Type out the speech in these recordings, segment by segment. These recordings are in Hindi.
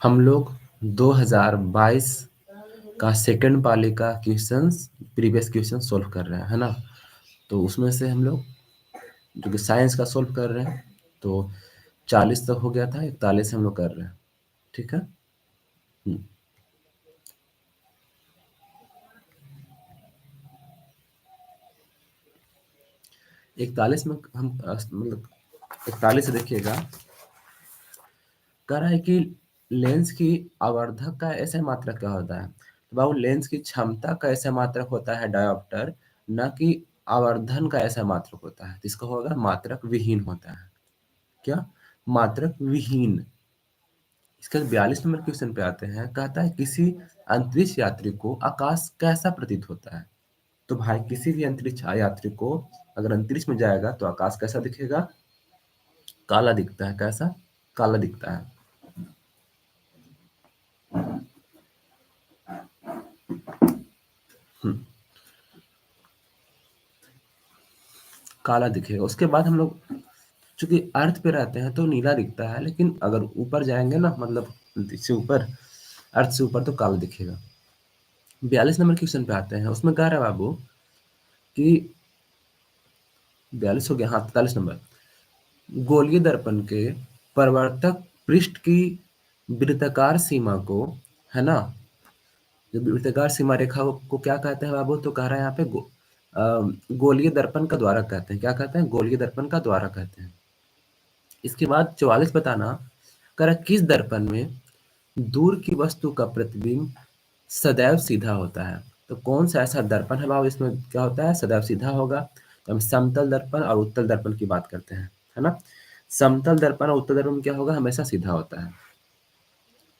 हम लोग 2022 का सेकंड पाली का क्वेश्चंस प्रीवियस क्वेश्चन सोल्व कर रहे हैं, है ना? तो उसमें से हम लोग जो कि साइंस का सोल्व कर रहे हैं, तो 40 तक हो गया था, 41 हम लोग कर रहे हैं। ठीक है? 41 में हम मतलब 41 से देखिएगा, कह रहा है कि लेंस की आवर्धक का ऐसे मात्रक क्या होता है? तो बाबू लेंस की क्षमता का ऐसा मात्रक होता है डायोप्टर, ना कि आवर्धन का ऐसा मात्रक होता है। तो इसका होगा मात्रक विहीन होता है। क्या? मात्रक विहीन। इसका 42 नंबर क्वेश्चन पे आते हैं, कहता है किसी अंतरिक्ष यात्री को आकाश कैसा प्रतीत होता है? तो भाई किसी भी अंतरिक्ष यात्री को अगर अंतरिक्ष में जाएगा तो आकाश कैसा दिखेगा? काला दिखता है। कैसा? काला दिखता है। काला दिखेगा। उसके बाद हम लोग चूंकि अर्थ पे रहते हैं तो नीला दिखता है, लेकिन अगर ऊपर जाएंगे ना, मतलब से ऊपर, अर्थ से ऊपर, तो काला दिखेगा। 42 नंबर क्वेश्चन पे आते हैं, उसमें कह रहा है बाबू कि 42 हो गया, हाँ 43 नंबर। गोलीय दर्पण के परावर्तक पृष्ठ की वृत्ताकार सीमा को, है ना, जो वृत्ताकार सीमा रेखा को क्या कहते हैं बाबू? तो कह रहा है यहाँ पे गोलीय दर्पण का द्वारक कहते हैं। क्या कहते हैं? गोलीय दर्पण का द्वारक कहते हैं। इसके बाद 44 बताना, कह रहा है किस दर्पण में दूर की वस्तु का प्रतिबिंब सदैव सीधा होता है? तो कौन सा ऐसा दर्पण है बाबू इसमें क्या होता है? सदैव सीधा होगा। तो हम समतल दर्पण और उत्तल दर्पण की बात करते हैं, है ना? समतल दर्पण और उत्तल दर्पण में क्या होगा? हमेशा सीधा होता है।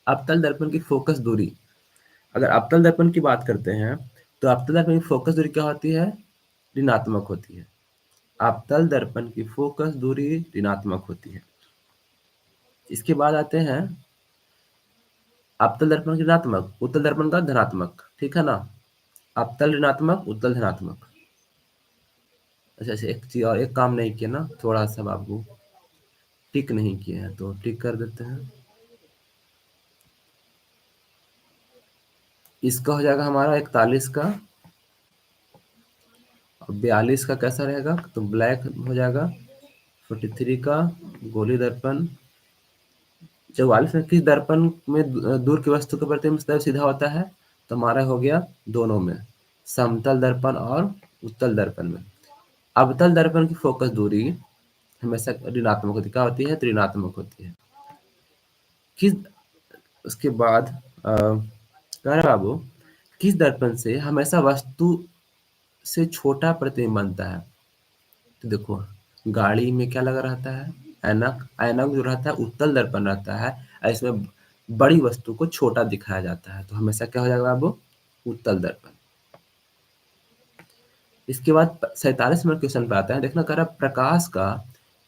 अवतल दर्पण की फोकस दूरी, अगर अवतल दर्पण की बात करते हैं तो अवतल दर्पण की फोकस दूरी क्या होती है? ऋणात्मक होती है। अवतल दर्पण की फोकस दूरी ऋणात्मक होती है। इसके बाद आते हैं अवतल दर्पण की ऋणात्मक, उत्तल दर्पण का धनात्मक। ठीक है ना? अवतल ऋणात्मक, उत्तल धनात्मक। अच्छा अच्छा, एक चीज और, एक काम नहीं किया ना, थोड़ा सा बाबू टिक नहीं किए हैं, तो टिक कर देते हैं। इसका हो जाएगा हमारा 41 का, और 42 का कैसा रहेगा? तो ब्लैक हो जाएगा। 43 का गोली दर्पण। 44 में किस दर्पण में दूर की वस्तु का प्रतिबिंब सदैव सीधा होता है? तो हमारा हो गया दोनों में, समतल दर्पण और उत्तल दर्पण में। अवतल दर्पण की फोकस दूरी हमेशा ऋणात्मक होती है। क्या होती है? तो ऋणात्मक होती है। किस उसके बाद कह रहा बाबू किस दर्पण से हमेशा वस्तु से छोटा प्रतिबिंब बनता है? तो देखो, गाड़ी में क्या लगा रहता है? ऐनक। ऐनक जो रहता है उत्तल दर्पण रहता है, और इसमें बड़ी वस्तु को छोटा दिखाया जाता है, तो हमेशा क्या हो जाएगा बाबू? उत्तल दर्पण। इसके बाद 47 नंबर क्वेश्चन पे आता है, देखना, कह रहा प्रकाश का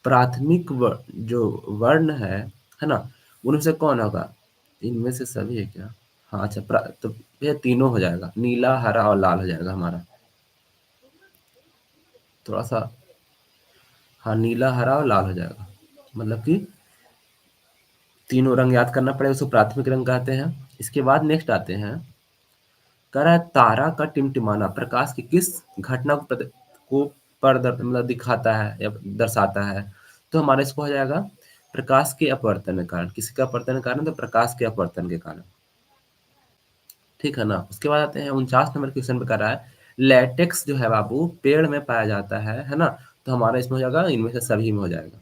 प्राथमिक जो वर्ण है ना, उनमें से कौन होगा? इनमें से सभी है क्या? हाँ अच्छा, तो ये तीनों हो जाएगा, नीला, हरा और लाल हो जाएगा हमारा। थोड़ा सा, हाँ नीला, हरा और लाल हो जाएगा, मतलब कि तीनों रंग याद करना पड़ेगा, उसको प्राथमिक रंग कहते हैं। इसके बाद नेक्स्ट आते हैं, कह रहा है तारा का टिमटिमाना प्रकाश की किस घटना को मतलब दिखाता है या दर्शाता है? तो हमारा इसको हो जाएगा प्रकाश के अपवर्तन के कारण। किसके अपवर्तन के कारण? तो प्रकाश के अपवर्तन के कारण। ठीक है ना? उसके बाद आते हैं 49 नंबर क्वेश्चन पे, कर रहा है लेटेक्स जो है बाबू पेड़ में पाया जाता है ना? तो हमारा इसमें हो जाएगा, इनमें से सभी में हो जाएगा,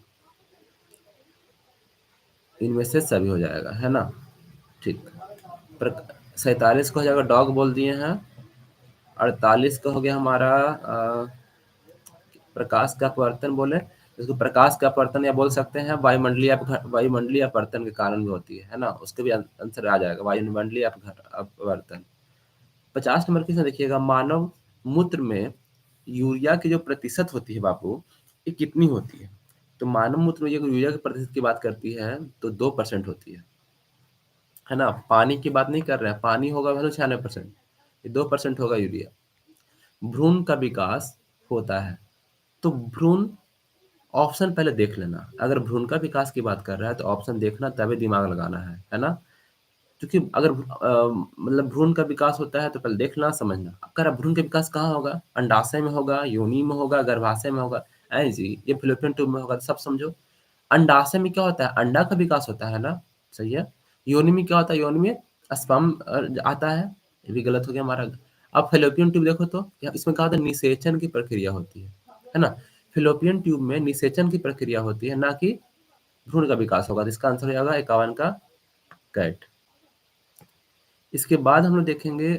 इनमें से सभी हो जाएगा, है ना? ठीक। 47 को हो जाएगा डॉग बोल दिए हैं। 48 का हो गया हमारा प्रकाश का अपवर्तन बोले, इसको प्रकाश का अपवर्तन या बोल सकते हैं वायुमंडलीय अपवर्तन के कारण भी होती है ना? उसके भी आंसर आ जाएगा, वायुमंडलीय अपवर्तन। 50 नंबर क्वेश्चन देखिएगा, मानव मूत्र में यूरिया की जो प्रतिशत होती है बाबू, ये कितनी होती है? तो मानव मूत्र में ये यूरिया की प्रतिशत की बात करती है तो 2% होती है ना? पानी की बात नहीं कर रहे हैं, पानी होगा वैसे 96%, ये 2% होगा यूरिया। भ्रूण का विकास होता है। तो भ्रूण ऑप्शन पहले देख लेना। अगर भ्रूण का विकास की बात कर रहा है तो ऑप्शन देखना तभी दिमाग लगाना है ना? क्योंकि अगर मतलब भ्रूण का विकास होता है तो पहले देखना समझना। अगर भ्रूण का विकास कहाँ होगा? अंडाशय में होगा, योनि में होगा, गर्भाशय में होगा। ऐ जी, ये फ़्लोपियन ट्यूब में होगा, तो सब समझो। अंडाशय में क्या होता है? अंडा का विकास होता है ना? सही है। योनि में क्या होता है? योनि में स्पर्म आता है। ये भी गलत हो गया हमारा। अब फ़्लोपियन ट्यूब देखो तो इसमें क्या होता है? निषेचन की प्रक्रिया होती है ना? फ़्लोपियन ट्यूब में निषेचन की प्रक्रिया होती है, ना कि भ्रूण का विकास होगा। तो इसका आंसर हो जाएगा 51 का कैट। इसके बाद हम लोग देखेंगे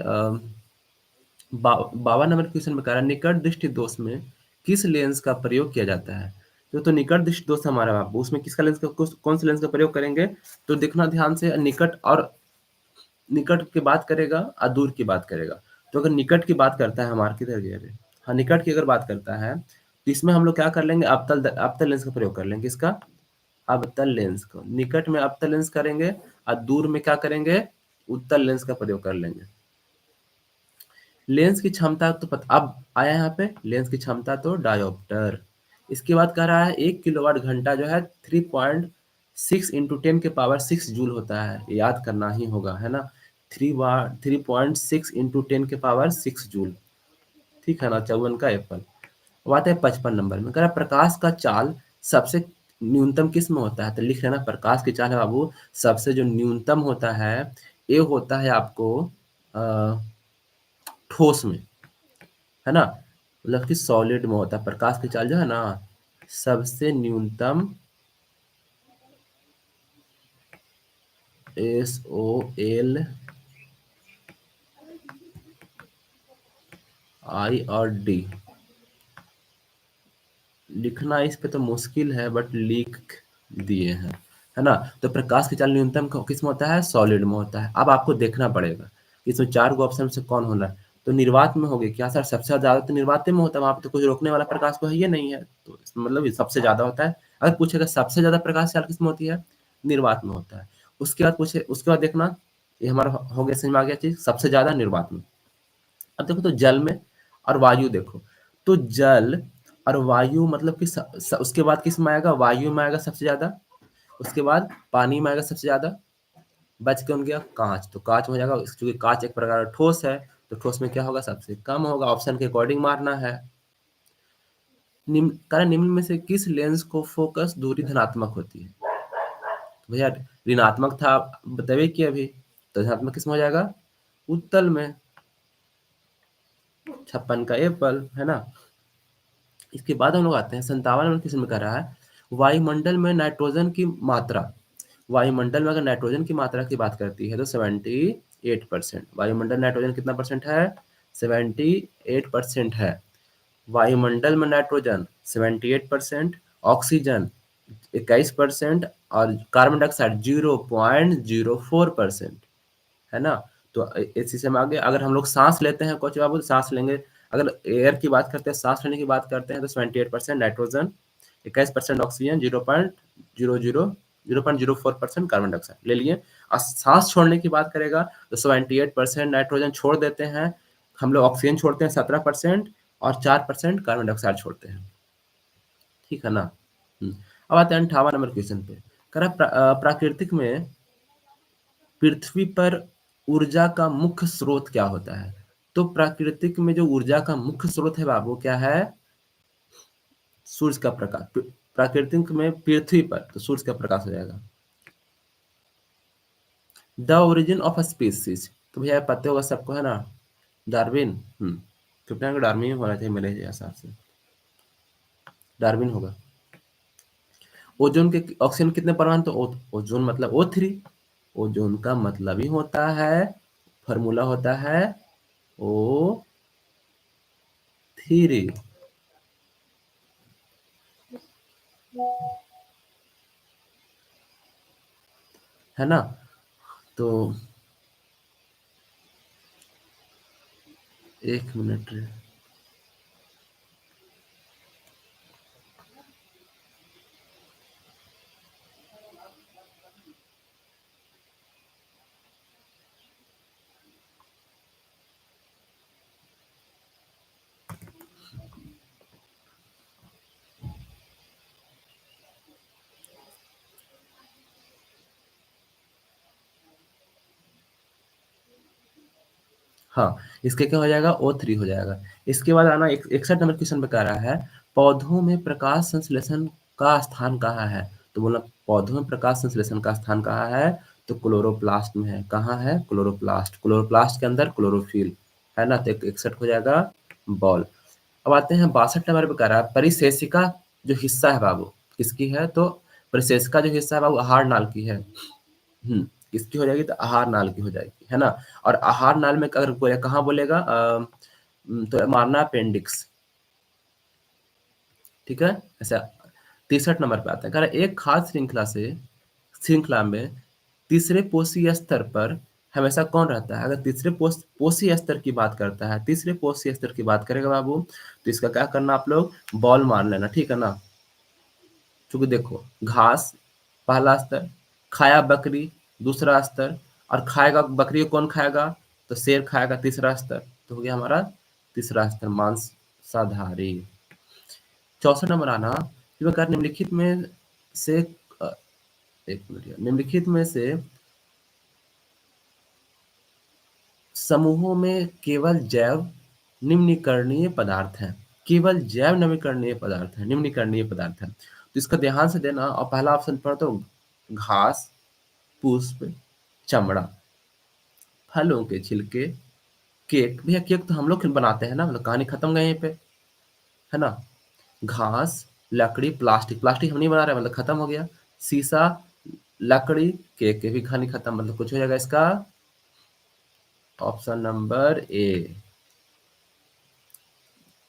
52 नंबर क्वेश्चन में कह रहा है निकट दृष्टि दोष में किस लेंस का प्रयोग किया जाता है? तो निकट दृष्टि दोष हमारा बाबू, उसमें किसका लेंस का कौन से लेंस का प्रयोग करेंगे? तो देखना ध्यान से, निकट और निकट की बात करेगा और दूर की बात करेगा। तो अगर निकट की बात करता है हमारे किधर गया रे? हाँ, निकट की अगर बात करता है तो इसमें हम लोग क्या कर लेंगे? अवतल लेंस का प्रयोग कर लेंगे। इसका अवतल लेंस को, निकट में अवतल लेंस करेंगे और दूर में क्या करेंगे? उत्तल लेंस का प्रयोग कर लेंगे। लेंस की क्षमता तो पता अब आया यहाँ पे, लेंस की क्षमता तो डायोप्टर। इसके बाद कह रहा है 1 किलोवाट घंटा जो है 3.6 इंटू 10 के पावर 6 जूल होता है। ये याद करना ही होगा, है ना? 3.6 इंटू 10 के पावर 6 जूल। ठीक है ना? 54 का एप्पल। अब आते हैं 55 नंबर में। कह रहा है प्रकाश का चाल सबसे न्यूनतम किस में होता है? तो लिख लेना, प्रकाश की चाल है बाबू सबसे जो न्यूनतम होता है, ये होता है आपको अ, ठोस में, है ना? मतलब कि सॉलिड में होता है। प्रकाश की चाल जो है ना सबसे न्यूनतम SOL I और D लिखना इस पे तो मुश्किल है, बट लिख दिए हैं, है ना? तो प्रकाश की चाल न्यूनतम किस में होता है? सॉलिड में होता है। अब आपको देखना पड़ेगा कि इसमें 4 गो ऑप्शन से कौन होना है। तो निर्वात में होगी क्या सर? सबसे ज़्यादा तो निर्वात में होता है, वहाँ पे तो कुछ रोकने वाला प्रकाश तो है ही नहीं है, तो मतलब ये सबसे ज़्यादा होता है। अगर पूछेगा सबसे ज़्यादा प्रकाश चाल किस में होती है? निर्वात में होता है। उसके बाद पूछे, उसके बाद देखना, ये हमारा हो गया, समझ में आ गया चीज़, सबसे ज़्यादा निर्वात में। अब देखो तो जल में और वायु देखो, तो जल और वायु मतलब कि उसके बाद किस में आएगा? वायु में आएगा सबसे ज्यादा, उसके बाद पानी में आएगा सबसे ज्यादा, बच कौन गया? कांच। तो कांच में हो जाएगा, क्योंकि कांच एक प्रकार का ठोस है, तो ठोस में क्या होगा? सबसे कम होगा। ऑप्शन के अकॉर्डिंग मारना है। निम्न कारण निम्न में से किस लेंस को फोकस दूरी धनात्मक होती है? तो भैया ऋणात्मक था, बताइए कि अभी, तो धनात्मक किस में हो जाएगा? उत्तल में। 56 का एप्पल, है ना? इसके बाद हम लोग आते हैं 57 नंबर क्वेश्चन में कह रहा है वायुमंडल में नाइट्रोजन की मात्रा, वायुमंडल में अगर नाइट्रोजन की मात्रा की बात करती है तो 78%। वायुमंडल नाइट्रोजन कितना परसेंट है? 78% है। वायुमंडल में नाइट्रोजन 78%, ऑक्सीजन 21% और कार्बन डाइऑक्साइड 0.04%, है ना? तो इसी से हम आगे, अगर हम लोग सांस लेते हैं, कोच बाबू सांस लेंगे, अगर एयर की बात करते हैं, सांस लेने की बात करते हैं, तो 78% नाइट्रोजन, 21% ऑक्सीजन, 0.04% कार्बन डाइऑक्साइड ले लिए। और सांस छोड़ने की बात करेगा तो 78% नाइट्रोजन छोड़ देते हैं, हम लोग ऑक्सीजन छोड़ते हैं 17% और 4% कार्बन डाइऑक्साइड छोड़ते हैं। ठीक है ना? अब आते हैं 58 नंबर क्वेश्चन पे। कह रहा प्राकृतिक में पृथ्वी पर ऊर्जा का मुख्य स्रोत क्या होता है? तो प्राकृतिक में जो ऊर्जा का मुख्य स्रोत है बाबू क्या है? सूर्य का प्रकाश। प्राकृतिक में पृथ्वी पर तो सूर्य का प्रकाश हो जाएगा। The origin of a species, तो भैया पता होगा सबको, है ना? डार्विन। कैप्टन का डार्विन होना चाहिए मेरे हिसाब से, डार्विन होगा। ओजोन के ऑक्सीजन कितने परमाणु? तो ओजोन मतलब O3। ओजोन का मतलब ही होता है, फॉर्मूला होता है O3, है ना? तो 1 मिनट रे। हाँ, इसके क्या हो जाएगा O3 हो जाएगा। इसके बाद आना 61 नंबर क्वेश्चन पे कह रहा है पौधों में प्रकाश संश्लेषण का स्थान कहाँ है? तो बोला पौधों में प्रकाश संश्लेषण का स्थान कहाँ है? तो क्लोरोप्लास्ट में है। कहाँ है? क्लोरोप्लास्ट। क्लोरोप्लास्ट के अंदर क्लोरोफिल है ना, तो 61 हो जाएगा बॉल। अब आते हैं 62 नंबर पे कह रहा है परिशेषिका जो हिस्सा है बाबू किसकी है? तो परिशेषिका जो हिस्सा है बाबू आहार नाल की है। किसकी हो जाएगी? तो आहार नाल की हो जाएगी, है ना। और आहार नाल में अगर कोई कहाँ बोलेगा तो मारना अपेंडिक्स, ठीक है। ऐसा 63 नंबर पे आता है, कह रहा है एक खाद्य श्रृंखला में तीसरे पोषी स्तर पर हमेशा कौन रहता है? अगर तीसरे पोषी स्तर की बात करता है, तीसरे पोषी स्तर की बात करेगा बाबू, तो इसका क्या करना आप लोग बॉल मार लेना, ठीक है ना। चूंकि देखो घास पहला स्तर, खाया बकरी दूसरा स्तर, और खाएगा बकरी को कौन खाएगा? तो शेर खाएगा तीसरा स्तर, तो हो गया हमारा तीसरा स्तर मांसाहारी। 64 नंबर आना कि वह निम्नलिखित में से अ, एक मिनट यार, निम्नलिखित में से समूहों में केवल जैव निम्नीकरणीय पदार्थ हैं। केवल जैव नवीकरणीय पदार्थ है, निम्नीकरणीय पदार्थ है। तो इसका ध्यान से देना, और पहला ऑप्शन पर तो घास, पुष्प, चमड़ा, फलों के छिलके, केक। भैया केक तो हम लोग बनाते हैं ना, मतलब कहानी खत्म गई यहीं पे, है ना। घास, लकड़ी, प्लास्टिक, प्लास्टिक हम नहीं बना रहे मतलब खत्म हो गया। शीशा, लकड़ी, केक, ये भी कहानी खत्म, मतलब कुछ हो जाएगा इसका ऑप्शन नंबर ए।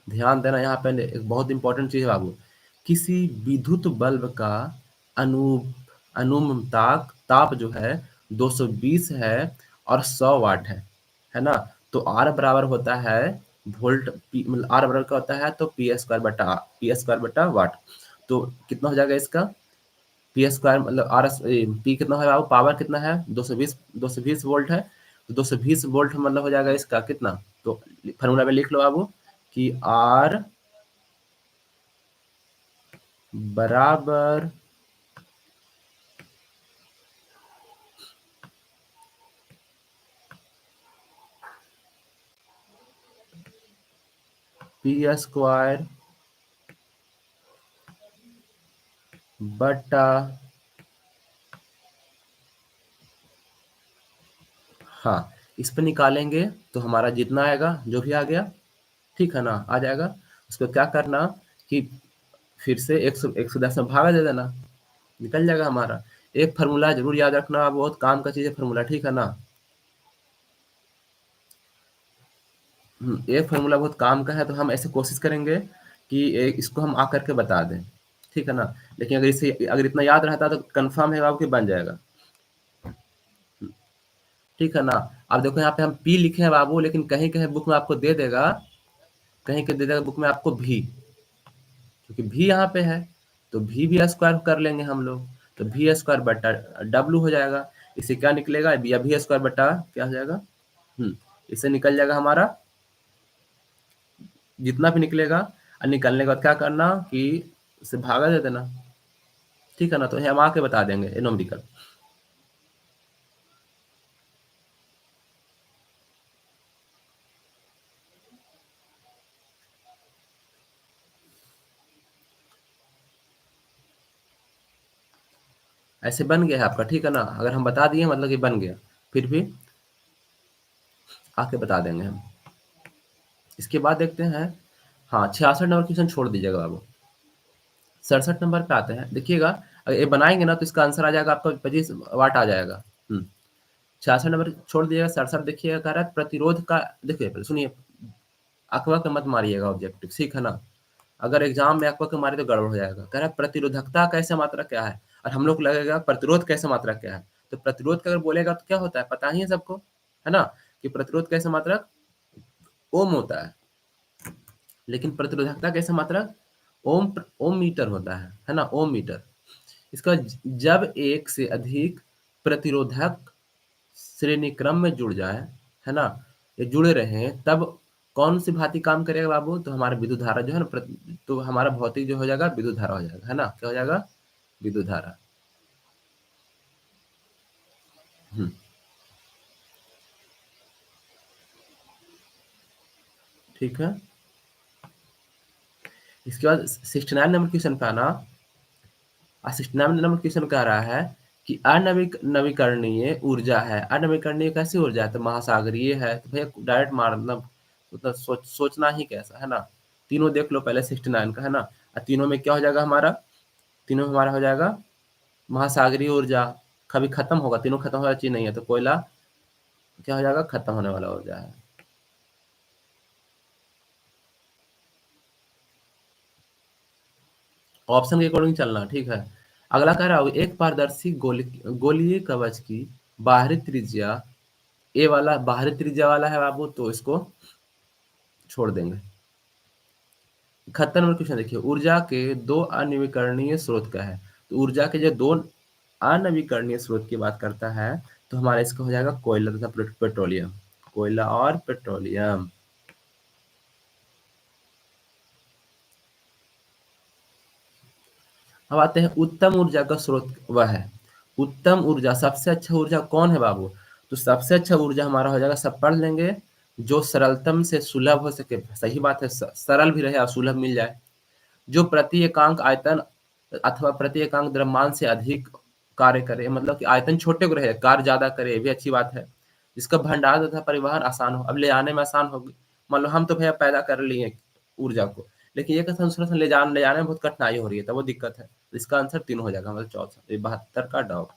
ध्यान देना यहाँ पे एक बहुत इंपॉर्टेंट चीज है बाबू, किसी विद्युत बल्ब का अनु अनुमताक ताप जो है 220 है और 100 वाट है ना। तो आर बराबर होता है वोल्ट पी, मतलब आर बराबर का होता है तो पी स्क्वायर बटा वाट। तो कितना हो जाएगा इसका पी स्क्वायर, मतलब आर पी कितना है बाबू, पावर कितना है 220 वोल्ट है। तो 220 वोल्ट मतलब हो जाएगा इसका कितना, तो फॉर्मूला में लिख लो बाबू कि आर बराबर पी स्क्वायर बटा, हाँ इस पे निकालेंगे तो हमारा जितना आएगा जो भी आ गया, ठीक है ना, आ जाएगा। उसको क्या करना कि फिर से 110 में भागा दे देना, निकल जाएगा हमारा। एक फार्मूला जरूर याद रखना, बहुत काम का चीज है फार्मूला, ठीक है ना। एक फार्मूला बहुत काम का है, तो हम ऐसे कोशिश करेंगे कि इसको हम आकर के बता दें, ठीक है ना। लेकिन अगर इतना याद रहता तो कंफर्म है बाबू कि बन जाएगा, ठीक है ना। अब देखो यहाँ पे हम पी लिखे हैं बाबू, लेकिन कहीं कहीं बुक में आपको दे देगा, कहीं कहीं दे देगा बुक में आपको भी, क्योंकि भी यहाँ पे है, तो भी स्क्वायर कर लेंगे हम लोग, तो भी स्क्वायर बटा डब्लू हो जाएगा। इससे क्या निकलेगा, या भी स्क्वायर बटा क्या हो जाएगा, इससे निकल जाएगा हमारा जितना भी निकलेगा। और निकलने के बाद क्या करना कि उसे भागा दे देना, ठीक है ना। तो हम आके बता देंगे न्यूमेरिकल। ऐसे बन गया है आपका, ठीक है ना। अगर हम बता दिए मतलब कि बन गया, फिर भी आके बता देंगे हम। इसके बाद देखते हैं, हाँ 66 नंबर क्वेश्चन छोड़ दीजिएगा बाबू, 67 नंबर पे आते हैं। देखिएगा अगर ये बनाएंगे ना तो इसका आंसर आ जाएगा आपका 25 वाट आ जाएगा। 66 नंबर छोड़ दीजिएगा, 67 देखिएगा कह रहा है प्रतिरोध का। देखिए पहले सुनिए, अकवा के मत मारिएगा ऑब्जेक्टिव, ठीक है ना। अगर एग्जाम में अकवा के मारे तो गड़बड़ हो जाएगा। कह रहा है प्रतिरोधकता कैसे मात्रा क्या है, और हम लोग को लगेगा प्रतिरोध कैसे मात्रा क्या है। तो प्रतिरोध का अगर बोलेगा तो क्या होता है पता ही है सबको, है ना, कि प्रतिरोध कैसे मात्रक ओम होता है। लेकिन प्रतिरोधकता कैसे मात्रक ओम मीटर होता है ना, ओम मीटर। इसका जब एक से अधिक प्रतिरोधक श्रेणी क्रम में जुड़ जाए, है ना, ये जुड़े रहे, तब कौन सी भांति काम करेगा बाबू, तो हमारा विद्युत धारा जो है ना तो हमारा भौतिक जो हो जाएगा विद्युत धारा हो जाएगा, है ना, क्या हो जाएगा विद्युत धारा। हम्म ठीक है। इसके बाद 69 नंबर क्वेश्चन पे आना। 69 नंबर क्वेश्चन कह रहा है कि नवीकरणीय ऊर्जा है। अनवीकरणीय कैसी ऊर्जा है? तो महासागरीय है। तो भैया डायरेक्ट मारना, उतना सोचना ही कैसा है ना। तीनों देख लो पहले 69 का, है ना। और तीनों में क्या हो जाएगा हमारा? तीनों में हमारा हो जाएगा महासागरीय ऊर्जा। कभी खत्म होगा, तीनों खत्म होगा चीज नहीं है। तो कोयला क्या हो जाएगा? खत्म होने वाला ऊर्जा है। ऑप्शन के अकॉर्डिंग चलना, ठीक है। अगला कह रहा हूँ, एक पारदर्शी गोलीय कवच की बाहरी त्रिज्या, ए वाला बाहरी त्रिज्या वाला है बाबू, तो इसको छोड़ देंगे। 71 नंबर क्वेश्चन देखिए, ऊर्जा के दो अनवीकरणीय स्रोत का है। तो ऊर्जा के जो दो अनवीकरणीय स्रोत की बात करता है, तो हमारा इसका हो जाएगा कोयला तथा पेट्रोलियम। कोयला और पेट्रोलियम। अब आते हैं उत्तम ऊर्जा का स्रोत वह है। उत्तम ऊर्जा, सबसे अच्छा ऊर्जा कौन है बाबू? तो सबसे अच्छा ऊर्जा हमारा हो जाएगा, सब पढ़ लेंगे, जो सरलतम से सुलभ हो सके। सही बात है, सरल भी रहे और सुलभ मिल जाए। जो प्रति एकांक आयतन अथवा प्रति एकांक द्रव्यमान से अधिक कार्य करे, मतलब कि आयतन छोटे को रहे, कार्य ज्यादा करे, ये भी अच्छी बात है। जिसका भंडार तथा परिवहन आसान हो, अब ले जाने में आसान होगी। मान लो हम तो भैया पैदा कर लिए ऊर्जा को, लेकिन ये कंसंट्रेशन ले जाने में बहुत कठिनाई हो रही है, तो वो दिक्कत है। इसका आंसर तीन हो जाएगा, मतलब 74, 72 का डॉग।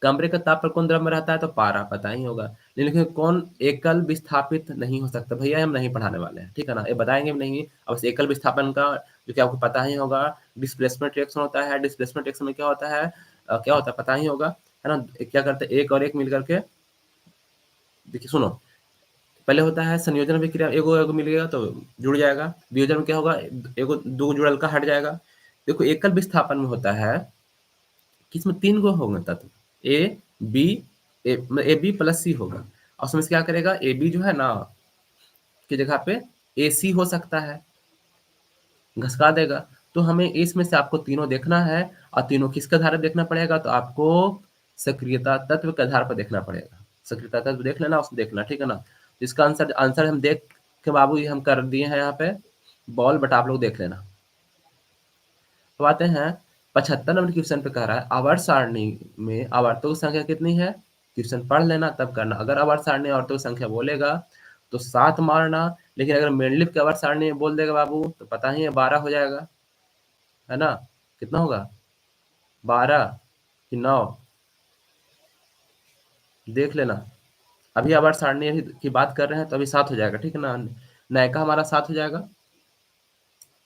कमरे का ताप पर कौन द्रव में रहता है? तो पारा, पता ही होगा। लेकिन कौन एकल विस्थापित नहीं हो सकता? भैया हम नहीं पढ़ाने वाले हैं, ठीक है ना, ये बताएंगे भी नहीं। अब एकल विस्थापन का जो कि आपको पता ही होगा, डिस्प्लेसमेंट रिएक्शन होता है। डिस्प्लेसमेंट रिएक्शन में क्या होता है, क्या होता है पता ही होगा, है ना। क्या करते हैं, एक और एक मिल करके, देखिए सुनो, पहले होता है संयोजन विक्रिया, एगो एगो मिल गया तो जुड़ जाएगा। वियोजन में क्या होगा, एगो दो जुड़ल का हट जाएगा। देखो एकल विस्थापन में होता है कि इसमें तीन गो होंगे तत्व, A B, A B plus C होगा। और उसमें से क्या करेगा, ए बी जो है ना की जगह पे ए सी हो सकता है, घसका देगा। तो हमें इसमें से आपको तीनों देखना है। और तीनों किसके आधार पर देखना पड़ेगा? तो आपको सक्रियता तत्व के आधार पर देखना पड़ेगा। सक्रियता तत्व देख लेना, उसको देखना, ठीक है ना। तो इसका आंसर आंसर हम देख के बाबू ये हम कर दिए हैं यहाँ पे बॉल, बट आप लोग देख लेना। तो आते हैं 75 नंबर क्वेश्चन पे, कह रहा है आवर्त सारणी में आवर्तों की संख्या कितनी है? क्वेश्चन पढ़ लेना तब करना। अगर आवर्त सारणी में आवर्तों की संख्या बोलेगा तो 7 मारना। लेकिन अगर मेंडलीव की आवर्त सारणी में बोल देगा बाबू, तो पता ही है 12 हो जाएगा, है ना। कितना होगा, 12 कि 9? देख लेना। अभी आवर्त सारणी की बात कर रहे हैं तो अभी 7 हो जाएगा, ठीक है ना। नयका हमारा 7 हो जाएगा।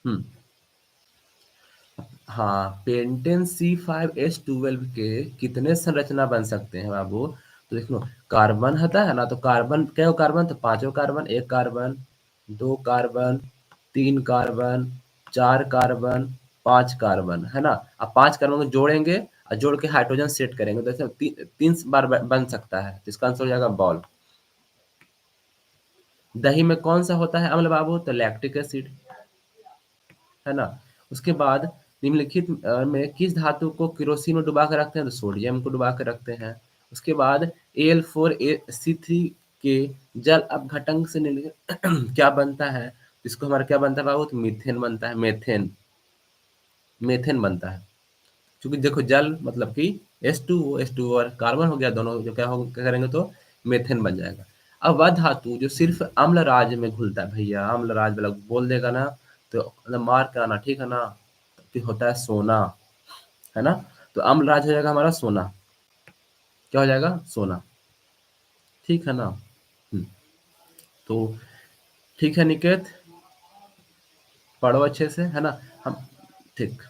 हम्म। हाँ, पेंटेन C5H12 के कितने संरचना बन सकते हैं बाबू? तो देख लो, कार्बन होता है ना, तो कार्बन क्या, कार्बन तो पांचों कार्बन, एक कार्बन, दो कार्बन, तीन कार्बन, चार कार्बन, पांच कार्बन, है ना। अब पांच कार्बन को जोड़ेंगे और जोड़ के हाइड्रोजन सेट करेंगे, तो ऐसे तीन बार बन सकता है। तो इसका आंसर हो जाएगा बॉल। दही में कौन सा होता है अम्ल बाबू? तो लैक्टिक एसिड, है ना। उसके बाद निम्नलिखित में किस धातु को केरोसिन में डुबा कर रखते हैं? तो सोडियम को डुबा कर रखते हैं। उसके बाद Al4C3 के जल अपघटन से निम्नलिखित क्या बनता है? इसको हमारा क्या बनता है बाबू? तो मीथेन बनता है, मेथेन, मेथेन बनता है। क्योंकि देखो जल मतलब कि H2O और कार्बन हो गया, दोनों जो क्या करेंगे तो मेथेन बन जाएगा। अब वह धातु जो सिर्फ अम्ल राज में घुलता है, भैया अम्ल राज वाला बोल देगा ना तो मतलब मार के आना, ठीक है ना। फिर होता है सोना, है ना। तो अम्ल राज हो जाएगा हमारा सोना। क्या हो जाएगा? सोना, ठीक है ना। हम्म, तो ठीक है निकेत, पढ़ो अच्छे से, है ना। हम ठीक।